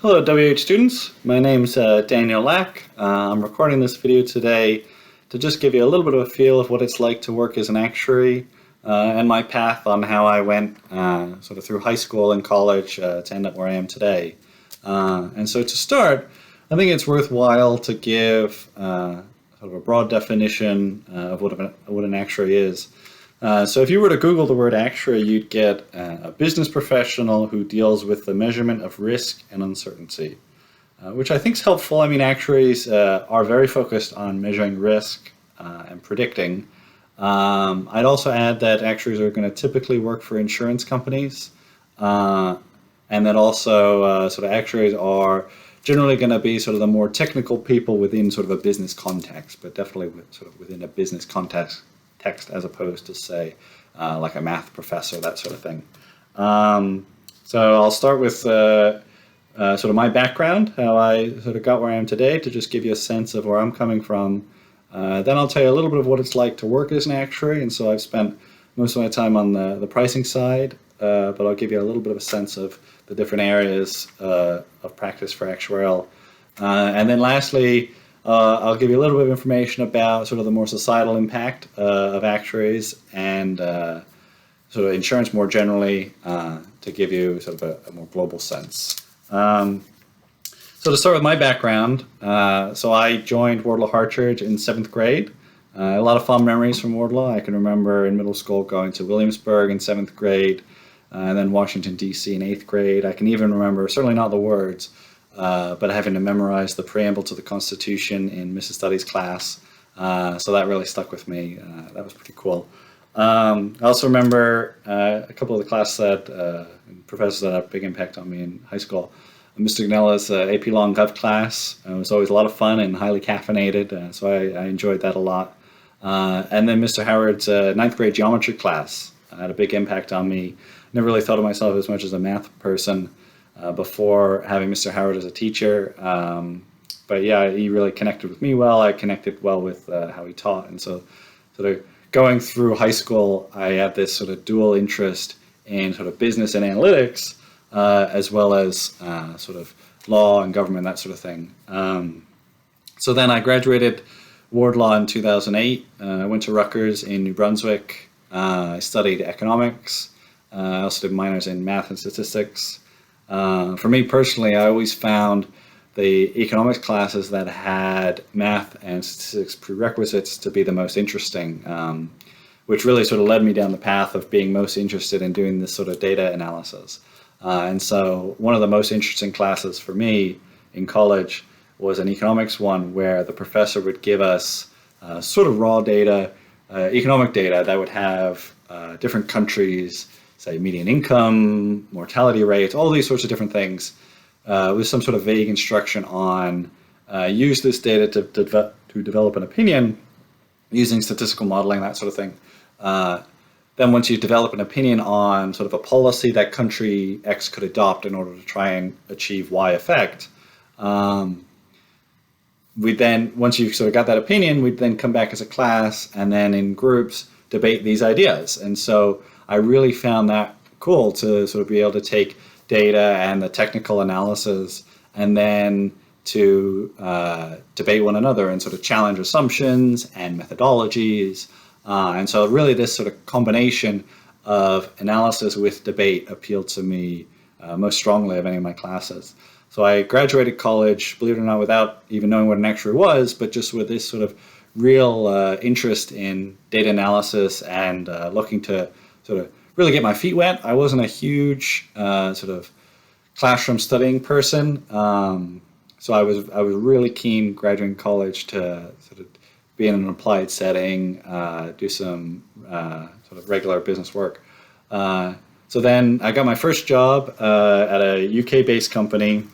Hello WH students, my name's Daniel Lack. I'm recording this video today to just give you a little bit of a feel of what it's like to work as an actuary and my path on how I went sort of through high school and college to end up where I am today. And so to start, I think it's worthwhile to give sort of a broad definition of what an actuary is. So if you were to Google the word actuary, you'd get a business professional who deals with the measurement of risk and uncertainty, which I think is helpful. I mean, actuaries are very focused on measuring risk and predicting. I'd also add that actuaries are going to typically work for insurance companies, and that also sort of actuaries are generally going to be sort of the more technical people within sort of a business context, but definitely sort of within a business context as opposed to, say, like a math professor, that sort of thing. So I'll start with sort of my background, how I sort of got where I am today, to just give you a sense of where I'm coming from. Then I'll tell you a little bit of what it's like to work as an actuary, and so I've spent most of my time on the pricing side, but I'll give you a little bit of a sense of the different areas of practice for actuarial. And then lastly, I'll give you a little bit of information about sort of the more societal impact of actuaries and sort of insurance more generally to give you sort of a more global sense. So to start with my background, so I joined Wardlaw Hartchurch in 7th grade. A lot of fond memories from Wardlaw. I can remember in middle school going to Williamsburg in 7th grade, and then Washington, D.C. in 8th grade. I can even remember, certainly not the words, but having to memorize the preamble to the Constitution in Mrs. Studies class. So that really stuck with me. That was pretty cool. I also remember a couple of the classes that professors that had a big impact on me in high school. Mr. Gnella's AP Long Gov class was always a lot of fun and highly caffeinated, so I enjoyed that a lot. And then Mr. Howard's 9th grade geometry class had a big impact on me. Never really thought of myself as much as a math person before having Mr. Howard as a teacher. But yeah, he really connected with me well. I connected well with how he taught. And so sort of going through high school, I had this sort of dual interest in sort of business and analytics, as well as sort of law and government, that sort of thing. So then I graduated Wardlaw in 2008. I went to Rutgers in New Brunswick. I studied economics. I also did minors in math and statistics. For me personally, I always found the economics classes that had math and statistics prerequisites to be the most interesting, which really sort of led me down the path of being most interested in doing this sort of data analysis. And so one of the most interesting classes for me in college was an economics one where the professor would give us sort of raw data, economic data that would have different countries, say median income, mortality rates, all these sorts of different things, with some sort of vague instruction on use this data to develop an opinion using statistical modeling, that sort of thing. Then once you develop an opinion on sort of a policy that country X could adopt in order to try and achieve Y effect, we then, once you've sort of got that opinion, we'd then come back as a class and then in groups debate these ideas. And so I really found that cool to sort of be able to take data and the technical analysis and then to debate one another and sort of challenge assumptions and methodologies. And so really this sort of combination of analysis with debate appealed to me most strongly of any of my classes. So I graduated college, believe it or not, without even knowing what an actuary was, but just with this sort of real interest in data analysis and looking to sort of really get my feet wet. I wasn't a huge sort of classroom studying person, so I was really keen graduating college to sort of be in an applied setting, do some sort of regular business work. So then I got my first job at a UK-based company.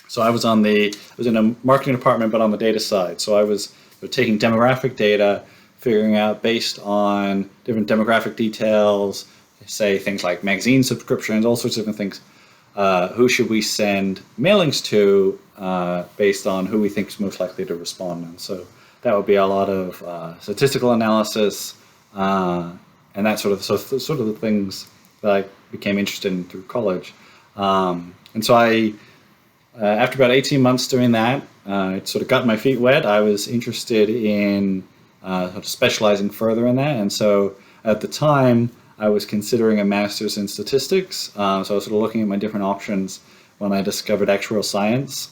So I was in a marketing department, but on the data side. So I was taking demographic data, figuring out based on different demographic details, say things like magazine subscriptions, all sorts of different things. Who should we send mailings to based on who we think is most likely to respond? And so that would be a lot of statistical analysis and that sort of the things that I became interested in through college. And so I after about 18 months doing that, it sort of got my feet wet. I was interested in sort of specializing further in that. And so at the time, I was considering a master's in statistics. So I was sort of looking at my different options when I discovered actuarial science,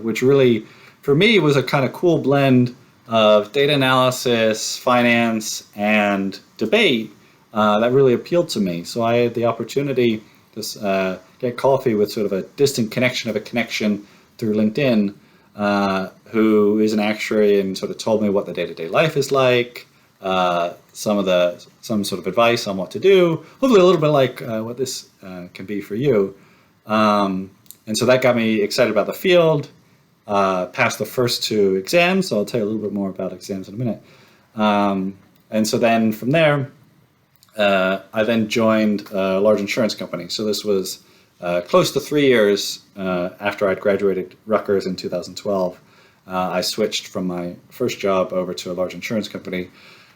which really, for me, was a kind of cool blend of data analysis, finance, and debate that really appealed to me. So I had the opportunity to get coffee with sort of a distant connection of a connection through LinkedIn, who is an actuary, and sort of told me what the day-to-day life is like, some sort of advice on what to do, hopefully a little bit like what this can be for you. And so that got me excited about the field. Passed the first two exams, so I'll tell you a little bit more about exams in a minute. And so then from there, I then joined a large insurance company. So this was close to 3 years after I'd graduated Rutgers in 2012. I switched from my first job over to a large insurance company.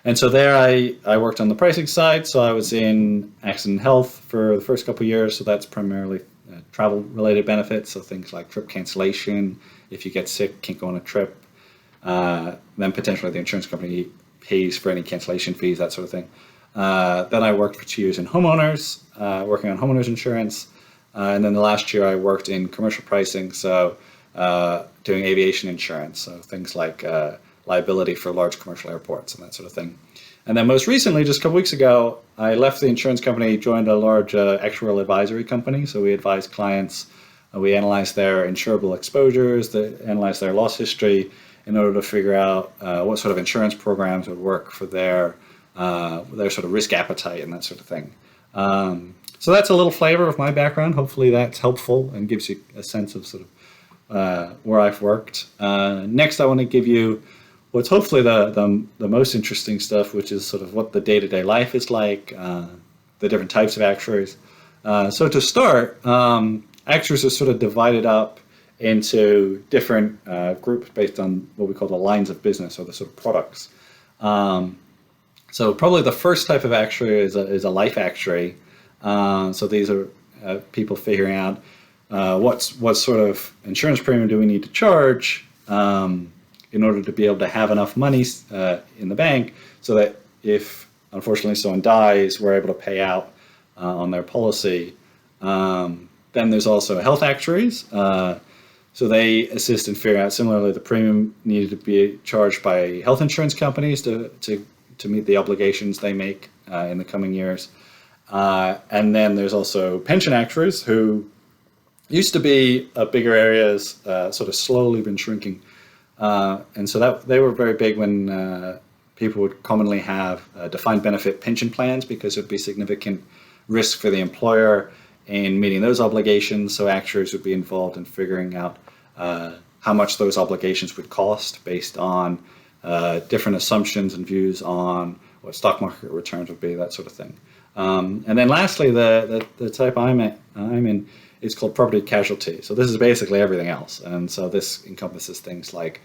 And so there I worked on the pricing side. So I was in accident health for the first couple of years. So that's primarily travel-related benefits. So things like trip cancellation, if you get sick, can't go on a trip. Then potentially the insurance company pays for any cancellation fees, that sort of thing. Then I worked for 2 years in homeowners, working on homeowners insurance. And then the last year I worked in commercial pricing, so doing aviation insurance, so things like liability for large commercial airports and that sort of thing. And then most recently, just a couple weeks ago, I left the insurance company, joined a large actuarial advisory company. So we advise clients, we analyze their insurable exposures, analyze their loss history in order to figure out what sort of insurance programs would work for their sort of risk appetite and that sort of thing. So that's a little flavor of my background. Hopefully that's helpful and gives you a sense of sort of where I've worked. Next, I want to give you what's hopefully the most interesting stuff, which is sort of what the day-to-day life is like, the different types of actuaries. So to start, actuaries are sort of divided up into different groups based on what we call the lines of business, or the sort of products. So probably the first type of actuary is a life actuary. So these are people figuring out what sort of insurance premium do we need to charge in order to be able to have enough money in the bank so that if unfortunately someone dies, we're able to pay out on their policy. Then there's also health actuaries. So they assist in figuring out, similarly, the premium needed to be charged by health insurance companies to meet the obligations they make in the coming years. And then there's also pension actuaries, who used to be bigger areas, sort of slowly been shrinking. And so that they were very big when people would commonly have defined benefit pension plans, because there'd be significant risk for the employer in meeting those obligations. So actuaries would be involved in figuring out how much those obligations would cost based on different assumptions and views on what stock market returns would be, that sort of thing. And then lastly, the type I'm in is called property casualty. So this is basically everything else. And so this encompasses things like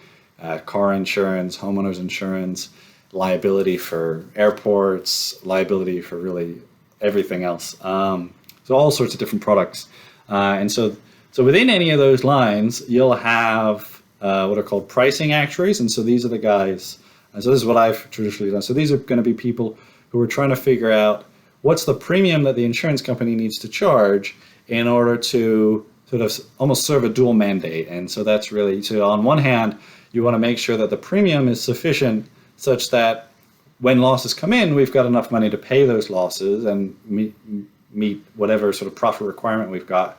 car insurance, homeowners insurance, liability for airports, liability for really everything else. So all sorts of different products. And so within any of those lines, you'll have what are called pricing actuaries. And so these are the guys, and so this is what I've traditionally done. So these are going to be people who are trying to figure out what's the premium that the insurance company needs to charge in order to sort of almost serve a dual mandate. And so that's really, so on one hand, you want to make sure that the premium is sufficient such that when losses come in, we've got enough money to pay those losses and meet whatever sort of profit requirement we've got.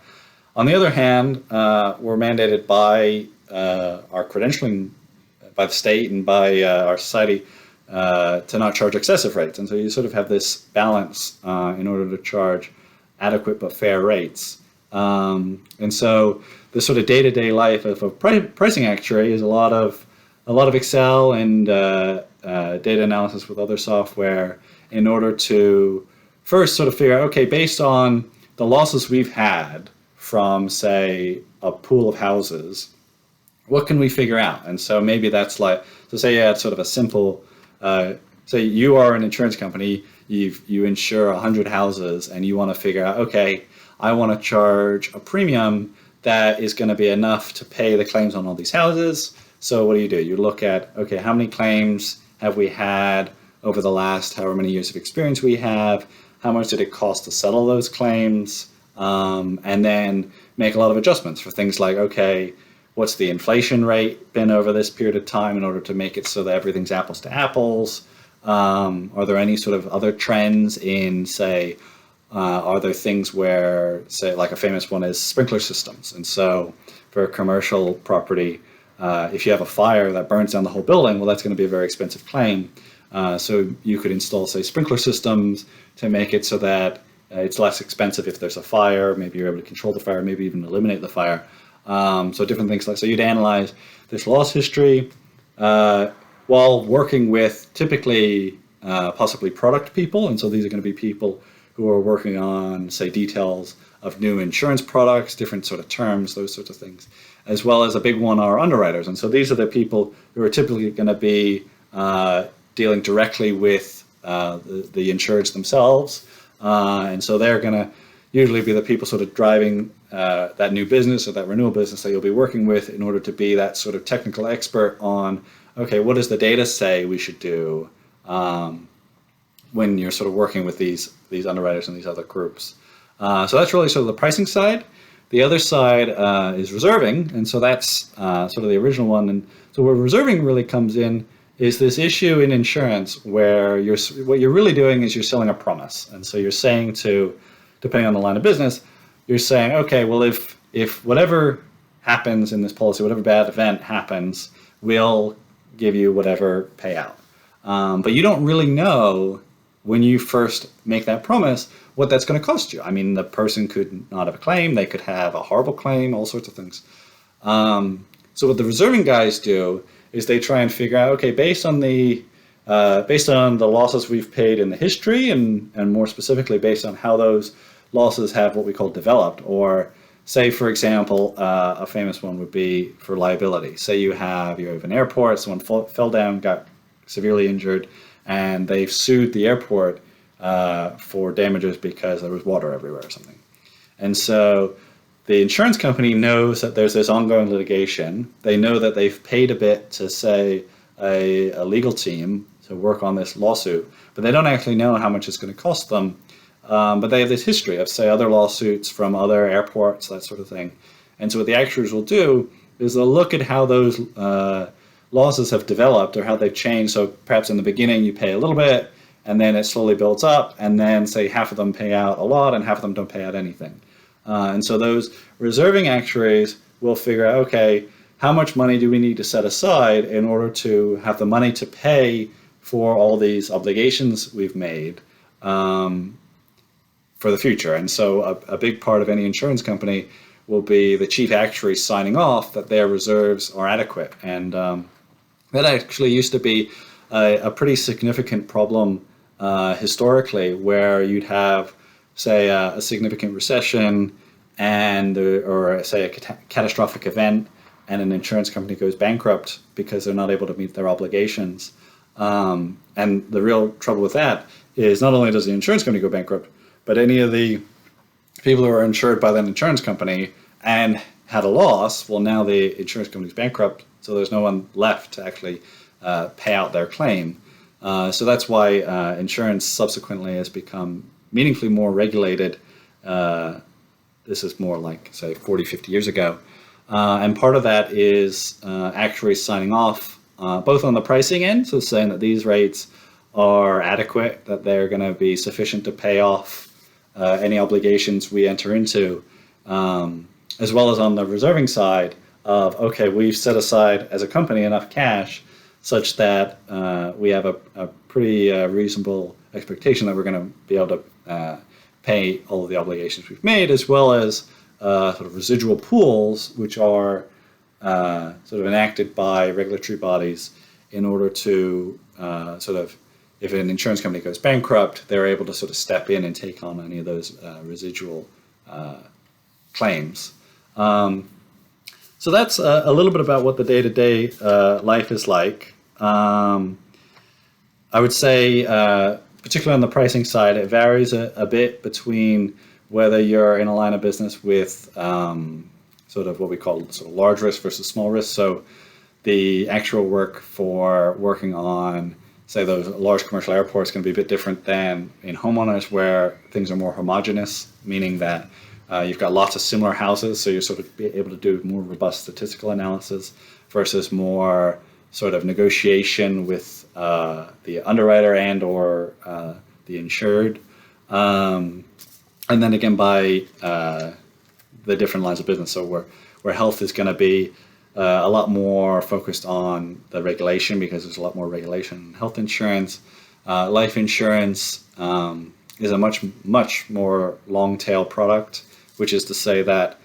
On the other hand, we're mandated by our credentialing, by the state and by our society, to not charge excessive rates. And so you sort of have this balance in order to charge adequate but fair rates. And so the sort of day-to-day life of a pricing actuary is a lot of Excel and data analysis with other software in order to first sort of figure out, okay, based on the losses we've had from, say, a pool of houses, what can we figure out? And so maybe that's like, so say you had sort of a simple, say you are an insurance company, you insure 100 houses and you want to figure out, okay, I want to charge a premium that is going to be enough to pay the claims on all these houses. So what do? You look at, okay, how many claims have we had over the last however many years of experience we have, how much did it cost to settle those claims, and then make a lot of adjustments for things like, okay, what's the inflation rate been over this period of time in order to make it so that everything's apples to apples? Are there any sort of other trends in, say, are there things where, say, like a famous one is sprinkler systems? And so for a commercial property, if you have a fire that burns down the whole building, well, that's going to be a very expensive claim. So you could install, say, sprinkler systems to make it so that it's less expensive if there's a fire. Maybe you're able to control the fire, maybe even eliminate the fire. So different things like, so you'd analyze this loss history while working with typically possibly product people. And so these are going to be people who are working on, say, details of new insurance products, different sort of terms, those sorts of things, as well as a big one are underwriters. And so these are the people who are typically going to be dealing directly with the insureds themselves. And so they're going to usually be the people sort of driving that new business or that renewal business that you'll be working with in order to be that sort of technical expert on, okay, what does the data say we should do when you're sort of working with these underwriters and these other groups. So that's really sort of the pricing side. The other side is reserving, and so that's sort of the original one. And so where reserving really comes in is this issue in insurance where what you're really doing is you're selling a promise. And so you're saying to, depending on the line of business, you're saying, okay, well, if whatever happens in this policy, whatever bad event happens, we'll give you whatever payout. But you don't really know when you first make that promise what that's going to cost you. I mean, the person could not have a claim, they could have a horrible claim, all sorts of things. So what the reserving guys do is they try and figure out, okay, based on the losses we've paid in the history, and more specifically based on how those losses have what we call developed, or say, for example, a famous one would be for liability. Say you have an airport, someone fell down, got severely injured, and they've sued the airport for damages because there was water everywhere or something. And so the insurance company knows that there's this ongoing litigation. They know that they've paid a bit to, say, a legal team to work on this lawsuit, but they don't actually know how much it's going to cost them. But they have this history of, say, other lawsuits from other airports, that sort of thing. And so what the actuaries will do is they'll look at how those losses have developed or how they've changed. So perhaps in the beginning you pay a little bit, and then it slowly builds up, and then, say, half of them pay out a lot and half of them don't pay out anything. And so those reserving actuaries will figure out, okay, how much money do we need to set aside in order to have the money to pay for all these obligations we've made for the future. And so a big part of any insurance company will be the chief actuary signing off that their reserves are adequate. And that actually used to be a pretty significant problem historically, where you'd have, say, a significant recession or say a catastrophic event, and an insurance company goes bankrupt because they're not able to meet their obligations. And the real trouble with that is not only does the insurance company go bankrupt, but any of the people who are insured by that insurance company and had a loss, well, now the insurance company's bankrupt, so there's no one left to actually pay out their claim. So that's why insurance subsequently has become meaningfully more regulated. This is more like, say, 40, 50 years ago. And part of that is actuaries signing off, both on the pricing end, so saying that these rates are adequate, that they're going to be sufficient to pay off any obligations we enter into, as well as on the reserving side of, okay, we've set aside as a company enough cash such that we have a pretty reasonable expectation that we're going to be able to pay all of the obligations we've made, as well as sort of residual pools, which are sort of enacted by regulatory bodies in order to sort of, if an insurance company goes bankrupt, they're able to sort of step in and take on any of those residual claims. So that's a little bit about what the day-to-day life is like. I would say, particularly on the pricing side, it varies a bit between whether you're in a line of business with sort of what we call sort of large risk versus small risk. So the actual work for working on, say, those large commercial airports can be a bit different than in homeowners, where things are more homogeneous, meaning that you've got lots of similar houses, so you're sort of be able to do more robust statistical analysis versus more sort of negotiation with the underwriter and or the insured. And then again, by the different lines of business. So where health is going to be a lot more focused on the regulation, because there's a lot more regulation in health insurance. Life insurance is a much more long tail product, which is to say that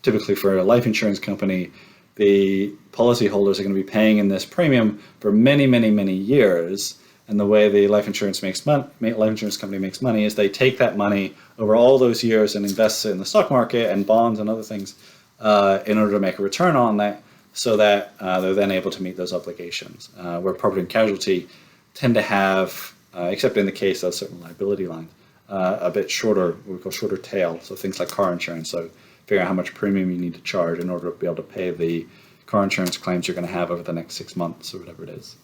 typically for a life insurance company, the policyholders are going to be paying in this premium for many years. And the way the life insurance company makes money is they take that money over all those years and invest it in the stock market and bonds and other things in order to make a return on that, so that they're then able to meet those obligations. Where property and casualty tend to have, except in the case of certain liability lines, a bit shorter, what we call shorter tail. So things like car insurance. So figure out how much premium you need to charge in order to be able to pay the car insurance claims you're going to have over the next 6 months or whatever it is.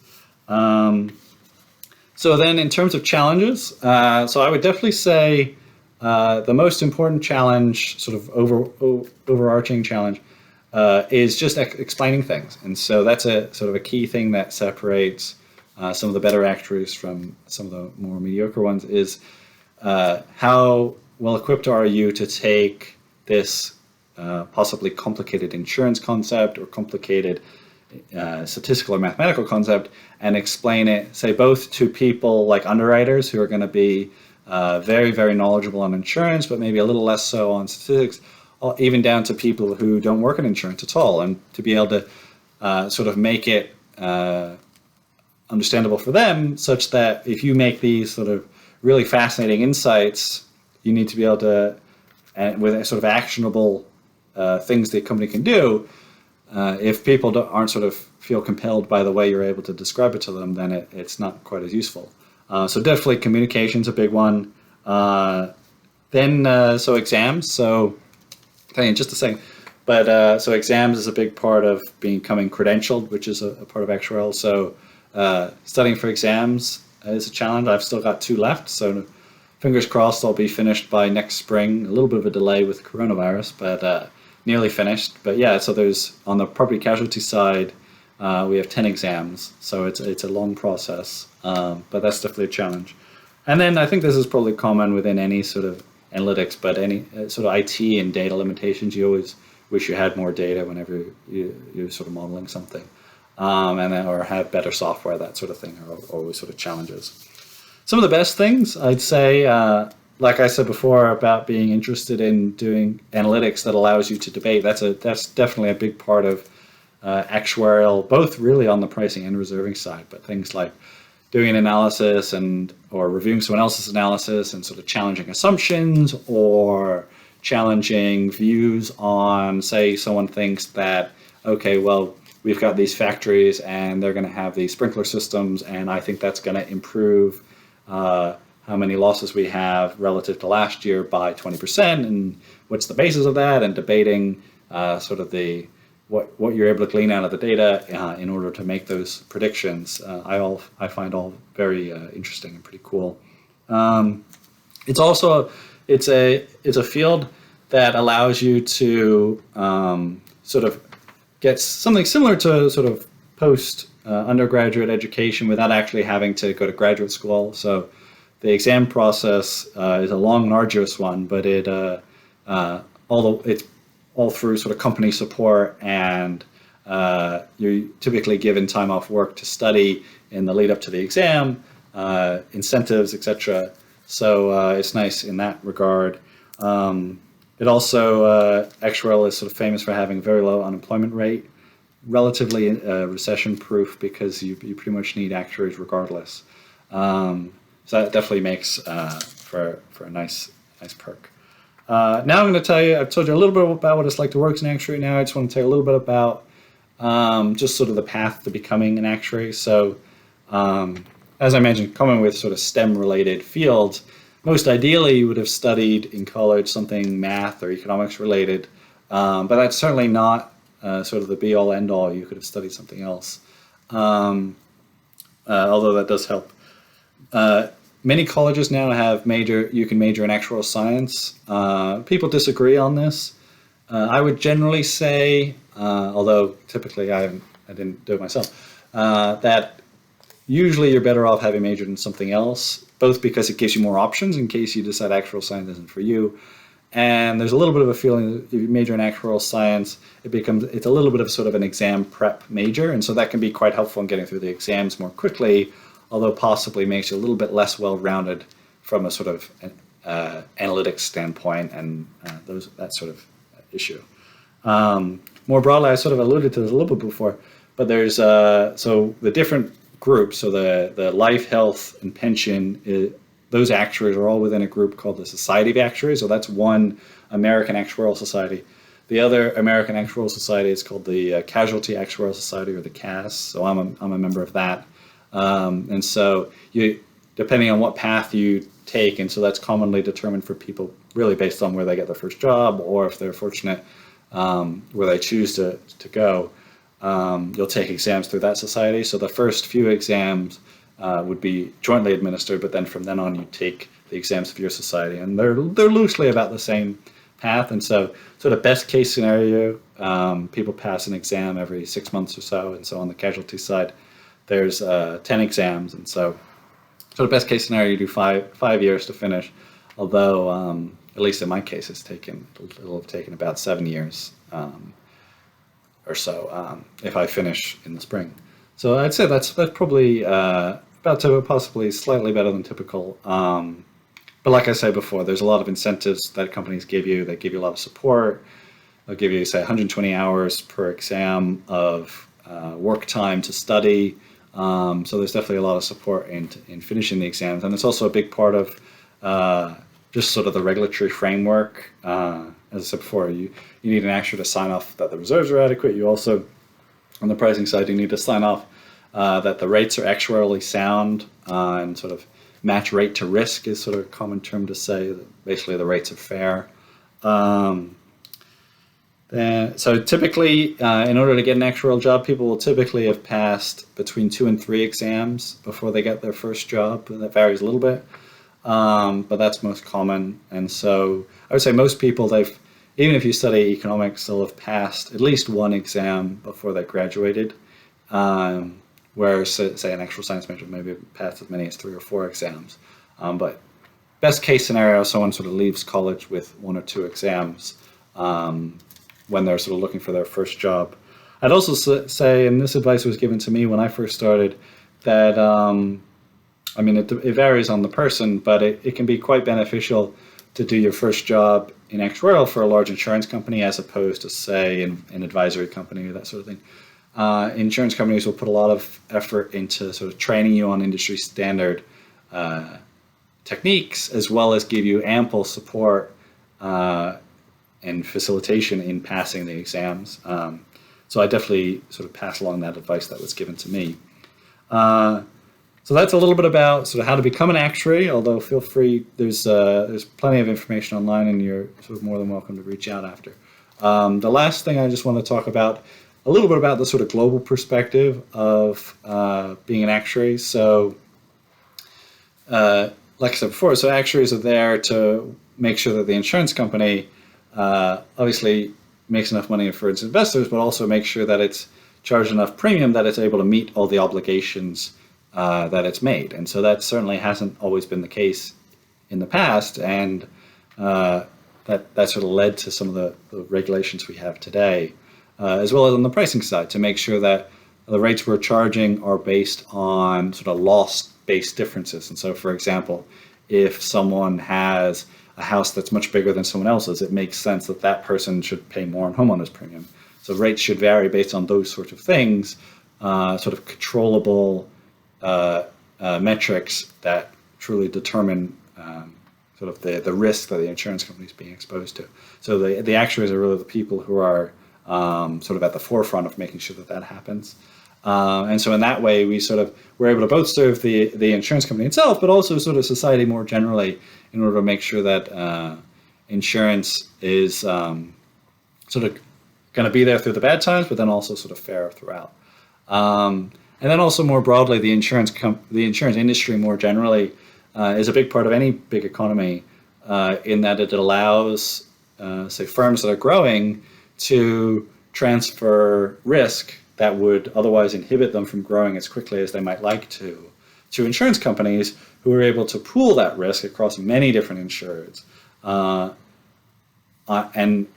So then in terms of challenges, so I would definitely say the most important challenge, sort of overarching challenge, is just explaining things. And so that's a sort of a key thing that separates some of the better actuaries from some of the more mediocre ones, is how well equipped are you to take this possibly complicated insurance concept or complicated statistical or mathematical concept and explain it, say, both to people like underwriters who are going to be very knowledgeable on insurance, but maybe a little less so on statistics, or even down to people who don't work in insurance at all, and to be able to sort of make it understandable for them, such that if you make these sort of really fascinating insights, you need to be able to, with sort of actionable things the company can do. If people aren't sort of feel compelled by the way you're able to describe it to them, then it's not quite as useful. So definitely communication's a big one. Then so exams. So tell you in just a second. But so exams is a big part of becoming credentialed, which is a part of actuarial. So studying for exams is a challenge. I've still got 2 left, so fingers crossed I'll be finished by next spring. A little bit of a delay with coronavirus, but nearly finished. But yeah, so there's, on the property casualty side, we have 10 exams, so it's a long process, but that's definitely a challenge. And then I think this is probably common within any sort of analytics, but any sort of IT and data limitations. You always wish you had more data whenever you're sort of modeling something, and then, or have better software, that sort of thing, are always sort of challenges. Some of the best things I'd say, like I said before, about being interested in doing analytics that allows you to debate. That's definitely a big part of actuarial, both really on the pricing and reserving side, but things like doing an analysis or reviewing someone else's analysis and sort of challenging assumptions, or challenging views on, say, someone thinks that, okay, well, we've got these factories and they're going to have these sprinkler systems, and I think that's going to improve how many losses we have relative to last year by 20%, and what's the basis of that, and debating sort of what you're able to glean out of the data in order to make those predictions. I find all very interesting and pretty cool. It's also it's a field that allows you to sort of get something similar to sort of post undergraduate education without actually having to go to graduate school. So the exam process is a long and arduous one, but it's all through sort of company support, and you're typically given time off work to study in the lead up to the exam, incentives, etc. So it's nice in that regard. It also, actuarial is sort of famous for having a very low unemployment rate, relatively recession proof, because you pretty much need actuaries regardless. So that definitely makes for a nice perk. Now I'm going to tell you, I've told you a little bit about what it's like to work as an actuary. Now I just want to tell you a little bit about just sort of the path to becoming an actuary. So as I mentioned, common with sort of STEM related fields, most ideally you would have studied in college something math or economics related, But that's certainly not sort of the be-all, end-all. You could have studied something else, although that does help. Many colleges now have you can major in actuarial science. People disagree on this. I would generally say, although typically I didn't do it myself, that usually you're better off having majored in something else, both because it gives you more options in case you decide actuarial science isn't for you. And there's a little bit of a feeling that if you major in actuarial science, it's a little bit of sort of an exam prep major, and so that can be quite helpful in getting through the exams more quickly, although possibly makes you a little bit less well-rounded from a sort of analytics standpoint and that sort of issue. More broadly, I sort of alluded to this a little bit before, but there's so the different groups, so the life, health, and pension, those actuaries are all within a group called the Society of Actuaries. So that's one American Actuarial Society. The other American Actuarial Society is called the Casualty Actuarial Society, or the CAS. So I'm a member of that. And so depending on what path you take, and so that's commonly determined for people really based on where they get their first job, or if they're fortunate where they choose to go, you'll take exams through that society. So the first few exams would be jointly administered, but then from then on you take the exams of your society, and they're loosely about the same path. And so sort of best case scenario, people pass an exam every 6 months or so, and so on the casualty side there's 10 exams, and so sort of best case scenario you do five years to finish, although at least in my case it'll have taken about 7 years or so if I finish in the spring. So I'd say that's probably about possibly slightly better than typical. But like I said before, there's a lot of incentives that companies give you. They give you a lot of support. They'll give you, say, 120 hours per exam of work time to study. So there's definitely a lot of support in finishing the exams. And it's also a big part of just sort of the regulatory framework. As I said before, you need an actuary to sign off that the reserves are adequate. You also, on the pricing side, you need to sign off that the rates are actuarially sound and sort of match rate to risk is sort of a common term to say that basically the rates are fair. So typically, in order to get an actuarial job, people will typically have passed between 2 and 3 exams before they get their first job. And that varies a little bit, but that's most common. And so I would say most people, even if you study economics, they'll have passed at least 1 exam before they graduated. Whereas, say, an actual science major maybe passed as many as 3 or 4 exams. But best case scenario, someone sort of leaves college with 1 or 2 exams when they're sort of looking for their first job. I'd also say, and this advice was given to me when I first started, that, I mean, it varies on the person, but it can be quite beneficial to do your first job in actuarial for a large insurance company as opposed to, say, an advisory company or that sort of thing. Insurance companies will put a lot of effort into sort of training you on industry standard techniques, as well as give you ample support and facilitation in passing the exams. So I definitely sort of pass along that advice that was given to me. So that's a little bit about sort of how to become an actuary, although feel free, there's plenty of information online and you're sort of more than welcome to reach out after. The last thing I just want to talk about a little bit about the sort of global perspective of being an actuary. So, like I said before, so actuaries are there to make sure that the insurance company obviously makes enough money for its investors, but also make sure that it's charged enough premium that it's able to meet all the obligations that it's made. And so that certainly hasn't always been the case in the past, and that sort of led to some of the regulations we have today. As well as on the pricing side, to make sure that the rates we're charging are based on sort of loss-based differences. And so, for example, if someone has a house that's much bigger than someone else's, it makes sense that that person should pay more on homeowners premium. So rates should vary based on those sorts of things, sort of controllable metrics that truly determine sort of the risk that the insurance company is being exposed to. So the actuaries are really the people who are sort of at the forefront of making sure that happens. And so in that way, we're able to both serve the insurance company itself, but also sort of society more generally, in order to make sure that insurance is sort of going to be there through the bad times, but then also sort of fair throughout. And then also more broadly, the insurance industry more generally is a big part of any big economy in that it allows, say, firms that are growing to transfer risk that would otherwise inhibit them from growing as quickly as they might like to insurance companies who are able to pool that risk across many different insureds. And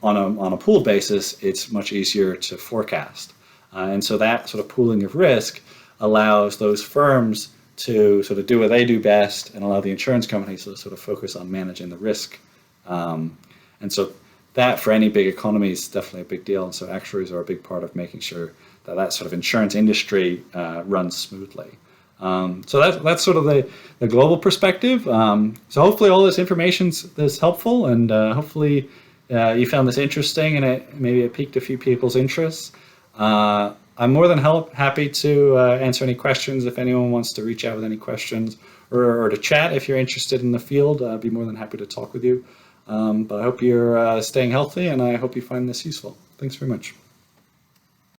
on a pooled basis, it's much easier to forecast. And so that sort of pooling of risk allows those firms to sort of do what they do best and allow the insurance companies to sort of focus on managing the risk. And so that for any big economy is definitely a big deal. And so actuaries are a big part of making sure that that sort of insurance industry runs smoothly. So that's sort of the global perspective. So hopefully all this information is helpful, and hopefully you found this interesting, and maybe it piqued a few people's interests. I'm more than happy to answer any questions if anyone wants to reach out with any questions or to chat if you're interested in the field. I'd be more than happy to talk with you. But I hope you're staying healthy, and I hope you find this useful. Thanks very much.